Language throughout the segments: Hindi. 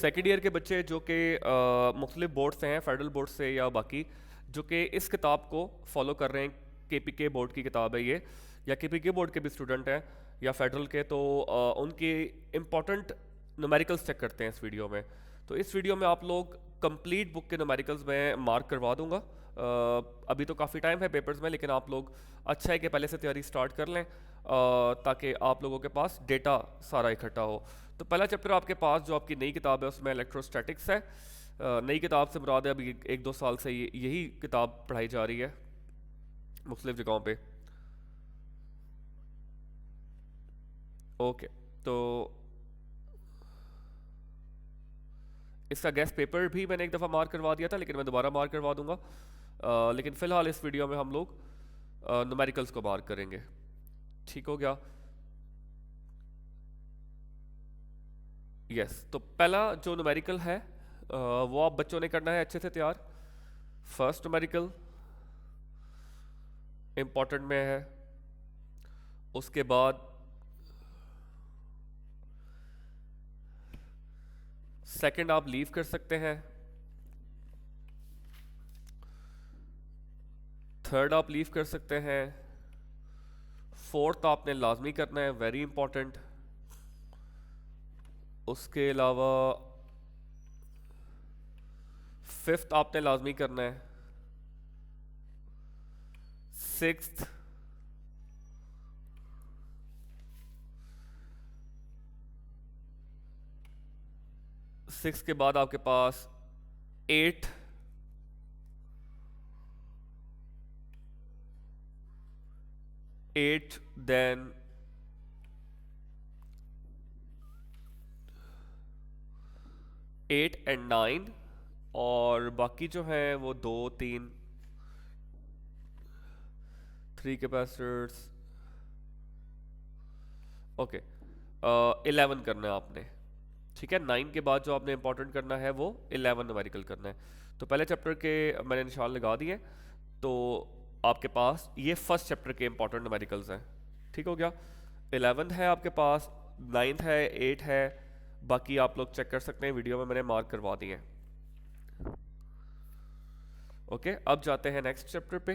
सेकेंड ईयर के बच्चे जो कि मुख्तलिफ बोर्ड से हैं, फेडरल बोर्ड से या बाकी, जो कि इस किताब को फॉलो कर रहे हैं, केपीके बोर्ड की किताब है ये, या केपीके बोर्ड के भी स्टूडेंट हैं या फेडरल के, तो उनकी इम्पॉर्टेंट न्यूमेरिकल्स चेक करते हैं इस वीडियो में। तो इस वीडियो में आप लोग कंप्लीट बुक के न्यूमेरिकल्स में मार्क करवा दूंगा। अभी तो काफ़ी टाइम है पेपर्स में, लेकिन आप लोग अच्छा है कि पहले से तैयारी स्टार्ट कर लें, ताकि आप लोगों के पास डेटा सारा इकट्ठा हो। तो पहला चैप्टर आपके पास जो आपकी नई किताब है उसमें इलेक्ट्रोस्टैटिक्स है। नई किताब से मुराद है अभी एक दो साल से यही किताब पढ़ाई जा रही है मुख्तलिफ जगहों पे। ओके, तो इसका गेस्ट पेपर भी मैंने एक दफ़ा मार्क करवा दिया था, लेकिन मैं दोबारा मार्क करवा दूंगा। लेकिन फ़िलहाल इस वीडियो में हम लोग न्यूमेरिकल्स को मार्क करेंगे। ठीक हो गया? यस, तो पहला जो न्यूमेरिकल है वो आप बच्चों ने करना है अच्छे से तैयार। फर्स्ट न्यूमेरिकल इम्पॉर्टेंट में है, उसके बाद सेकंड आप लीव कर सकते हैं, थर्ड आप लीव कर सकते हैं, फोर्थ आपने लाजमी करना है, वेरी इंपॉर्टेंट। उसके अलावा फिफ्थ आपने लाजमी करना है, सिक्स्थ, सिक्स के बाद आपके पास eight, eight then eight and nine, और बाकी जो हैं वो दो तीन, थ्री कैपेसिटर्स। ओके, 11 करना है आपने। ठीक है, 9 के बाद जो आपने इंपॉर्टेंट करना है वो 11 न्यूमेरिकल करना है। तो पहले चैप्टर के मैंने निशान लगा दिए, तो आपके पास ये फर्स्ट चैप्टर के इंपॉर्टेंट न्यूमेरिकल्स हैं। ठीक हो गया? 11 है आपके पास, 9 है, 8 है, बाकी आप लोग चेक कर सकते हैं, वीडियो में मैंने मार्क करवा दिए हैं। ओके, अब जाते हैं नेक्स्ट चैप्टर पे,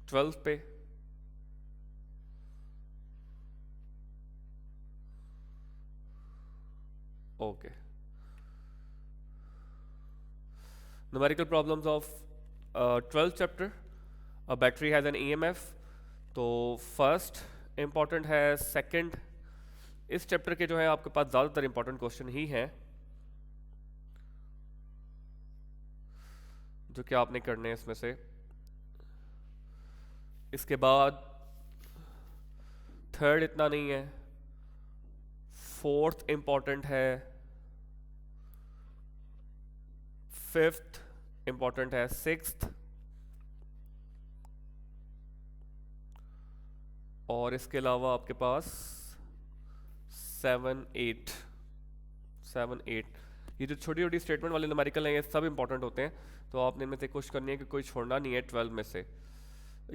12 पे। Okay, numerical problems of 12th chapter, a battery has an EMF. तो फर्स्ट इंपॉर्टेंट है, सेकंड, इस चैप्टर के जो है आपके पास ज़्यादातर इंपॉर्टेंट क्वेश्चन ही हैं जो कि आपने करने हैं इसमें से। इसके बाद थर्ड इतना नहीं है, फोर्थ इंपॉर्टेंट है, फिफ्थ इंपॉर्टेंट है, सिक्स्थ, और इसके अलावा आपके पास 7 8, 7 8। ये जो छोटी छोटी स्टेटमेंट वाले न्यूमेरिकल हैं ये सब इंपॉर्टेंट होते हैं, तो आपने इनमें से कोशिश करनी है कि कोई छोड़ना नहीं है 12 में से।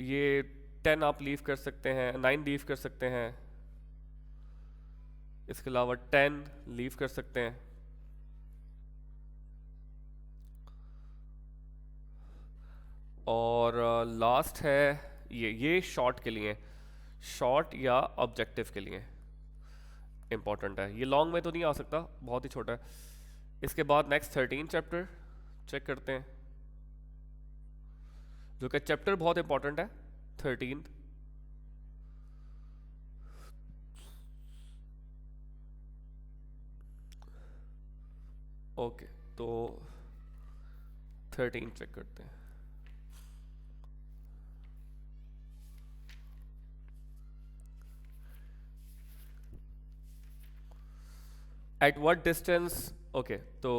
ये 10 आप लीव कर सकते हैं, 9 लीव कर सकते हैं, इसके अलावा 10 लीव कर सकते हैं, और लास्ट है ये शॉर्ट के लिए, शॉर्ट या ऑब्जेक्टिव के लिए इंपॉर्टेंट है। ये लॉन्ग में तो नहीं आ सकता, बहुत ही छोटा है। इसके बाद नेक्स्ट 13 चैप्टर चेक करते हैं, जो कि चैप्टर बहुत इंपॉर्टेंट है 13। ओके, तो 13 चेक करते हैं। एट व्हाट डिस्टेंस, ओके, तो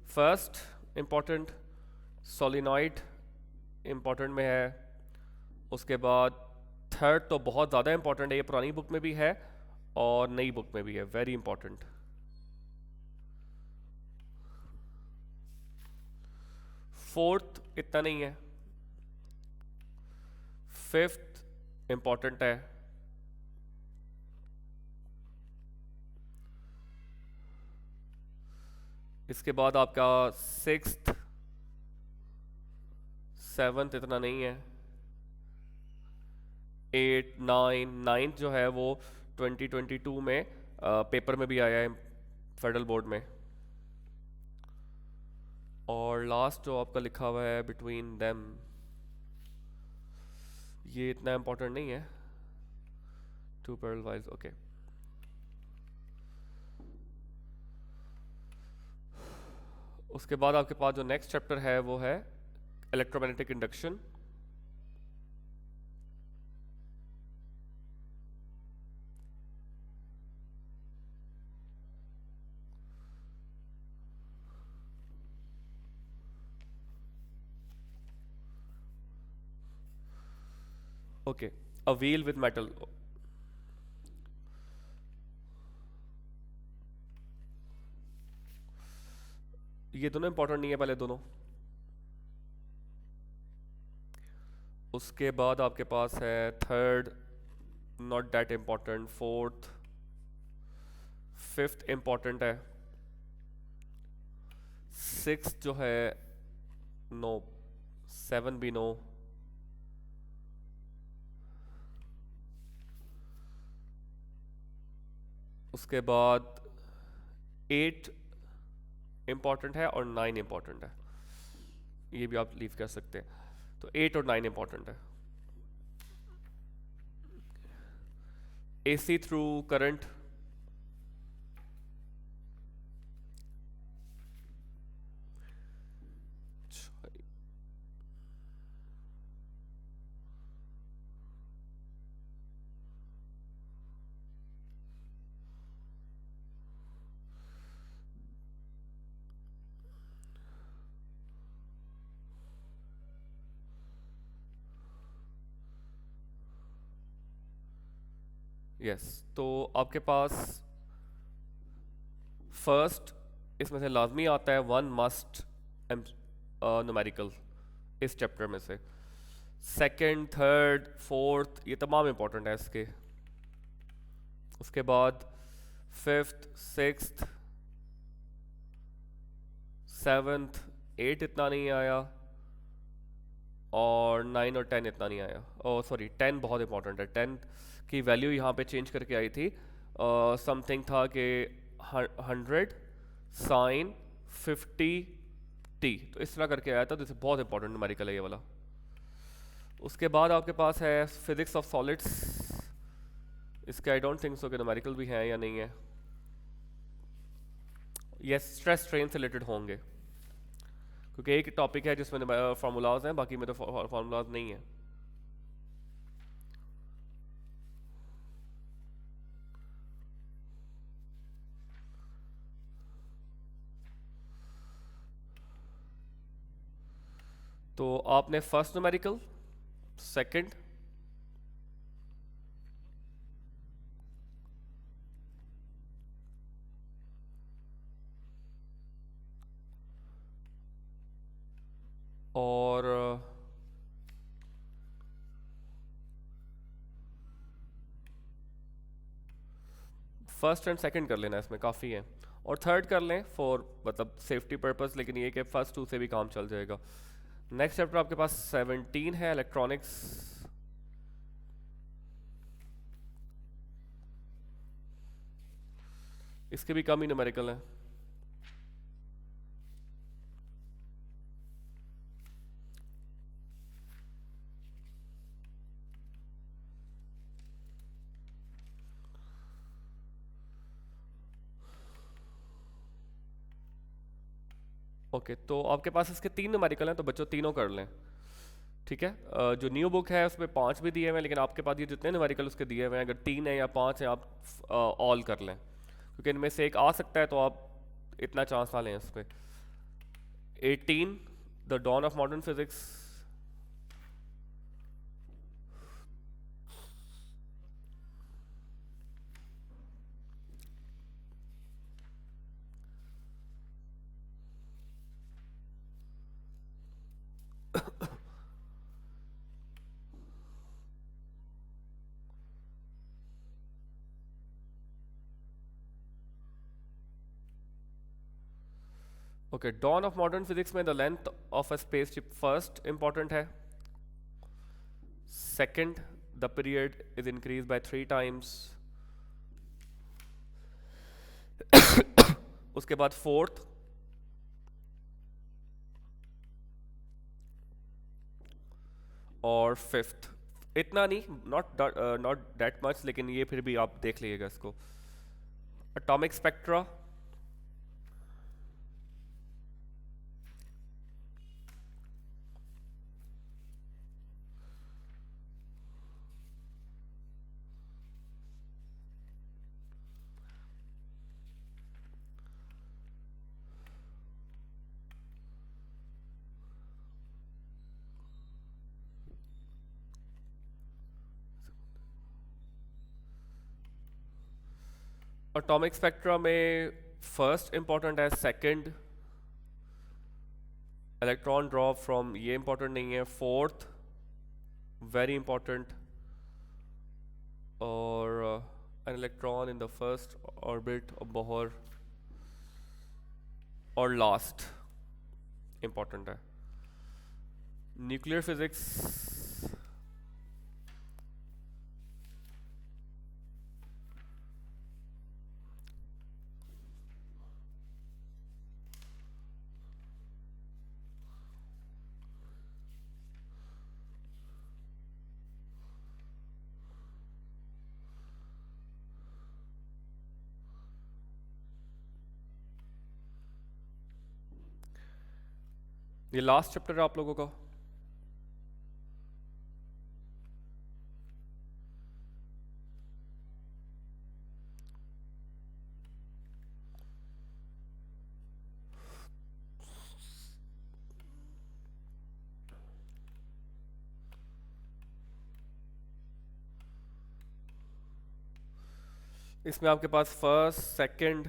फर्स्ट इंपॉर्टेंट सोलिनॉइड इंपॉर्टेंट में है। उसके बाद थर्ड तो बहुत ज़्यादा इंपॉर्टेंट है, ये पुरानी बुक में भी है और नई बुक में भी है, वेरी इंपॉर्टेंट। फोर्थ इतना नहीं है, फिफ्थ इंपॉर्टेंट है, इसके बाद आपका सिक्स्थ सेवन्थ इतना नहीं है, एट नाइन, नाइन्थ जो है वो 2022 में पेपर में भी आया है फेडरल बोर्ड में। और लास्ट जो आपका लिखा हुआ है बिटवीन देम, ये इतना इम्पोर्टेंट नहीं है, टू पैरेलल वाइज, ओके। उसके बाद आपके पास जो नेक्स्ट चैप्टर है वो है electromagnetic induction. Okay, a wheel with metal, ये दोनों इंपॉर्टेंट नहीं है पहले दोनों। उसके बाद आपके पास है third, not that important, fourth, fifth important है, सिक्स जो है नो, सेवन भी नो, उसके बाद एट इम्पॉर्टेंट है और नाइन इम्पॉर्टेंट है, ये भी आप लीव कर सकते हैं। तो एट और नाइन इम्पॉर्टेंट है। AC through current, yes. तो आपके पास फर्स्ट इसमें से लाजमी आता है वन मस्ट न्यूमेरिकल इस चैप्टर में से। सेकंड, थर्ड, फोर्थ ये तमाम इंपॉर्टेंट है इसके। उसके बाद फिफ्थ, सिक्स्थ, सेवन्थ, एट इतना नहीं आया, और नाइन और टेन इतना नहीं आया। ओ सॉरी, टेन बहुत इंपॉर्टेंट है। टेन की वैल्यू यहाँ पे चेंज करके आई थी, समथिंग था कि 100 साइन 50 टी, तो इस तरह करके आया था, तो इसे बहुत इंपॉर्टेंट न्यूमेरिकल है ये वाला। उसके बाद आपके पास है फिजिक्स ऑफ सॉलिड्स, इसके आई डोंट थिंक सो कि न्यूमेरिकल भी हैं या नहीं है, ये स्ट्रेस स्ट्रेन से रिलेटेड होंगे, क्योंकि एक टॉपिक है जिसमें फार्मूलाज हैं, बाकी में तो फार्मूलाज नहीं है। तो आपने फर्स्ट न्यूमेरिकल, सेकंड, और फर्स्ट एंड सेकंड कर लेना, इसमें काफ़ी है, और थर्ड कर लें फॉर मतलब सेफ्टी पर्पस, लेकिन ये कि फर्स्ट टू से भी काम चल जाएगा। नेक्स्ट चैप्टर आपके पास 17 है, इलेक्ट्रॉनिक्स। इसके भी कम ही न्यूमेरिकल हैं। ओके, तो आपके पास इसके तीन न्यूमेरिकल हैं, तो बच्चों तीनों कर लें, ठीक है। जो न्यू बुक है उसमें पांच भी दिए हुए हैं, लेकिन आपके पास ये जितने न्यूमेरिकल उसके दिए हुए हैं, अगर तीन है या पांच है आप ऑल कर लें, क्योंकि इनमें से एक आ सकता है, तो आप इतना चांस ना लें इस पर। 18, the dawn of modern physics. Okay, dawn of modern physics में the length of a spaceship first important है, second the period is increase by 3 times, उसके बाद फोर्थ और फिफ्थ। इतना नहीं, नॉट दैट मच, लेकिन ये फिर भी आप देख लीजिएगा इसको। एटॉमिक स्पेक्ट्रा, एटॉमिक स्पेक्ट्रा में फर्स्ट इंपॉर्टेंट है, सेकंड इलेक्ट्रॉन ड्रॉप फ्रॉम, ये इंपॉर्टेंट नहीं है, फोर्थ वेरी इंपॉर्टेंट, और an electron in the first orbit of Bohr, और लास्ट इंपॉर्टेंट है। न्यूक्लियर फिजिक्स, ये लास्ट चैप्टर है आप लोगों का। इसमें आपके पास first second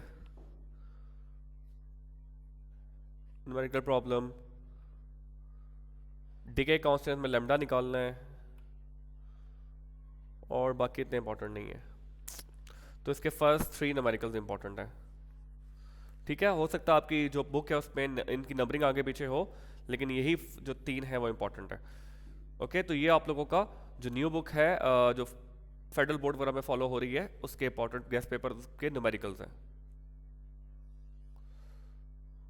numerical problem, decay constant में लैम्डा निकालना है, और बाकी इतने इंपॉर्टेंट नहीं है। तो इसके फर्स्ट 3 न्यूमेरिकल्स इंपॉर्टेंट है। ठीक है, हो सकता है आपकी जो बुक है उसमें इनकी नंबरिंग आगे पीछे हो, लेकिन यही जो 3 है वो इंपॉर्टेंट है। ओके, तो ये आप लोगों का जो न्यू बुक है जो फेडरल बोर्ड वगैरह में फॉलो हो रही है, उसके इंपॉर्टेंट गेस्ट पेपर के न्यूमेरिकल्स हैं।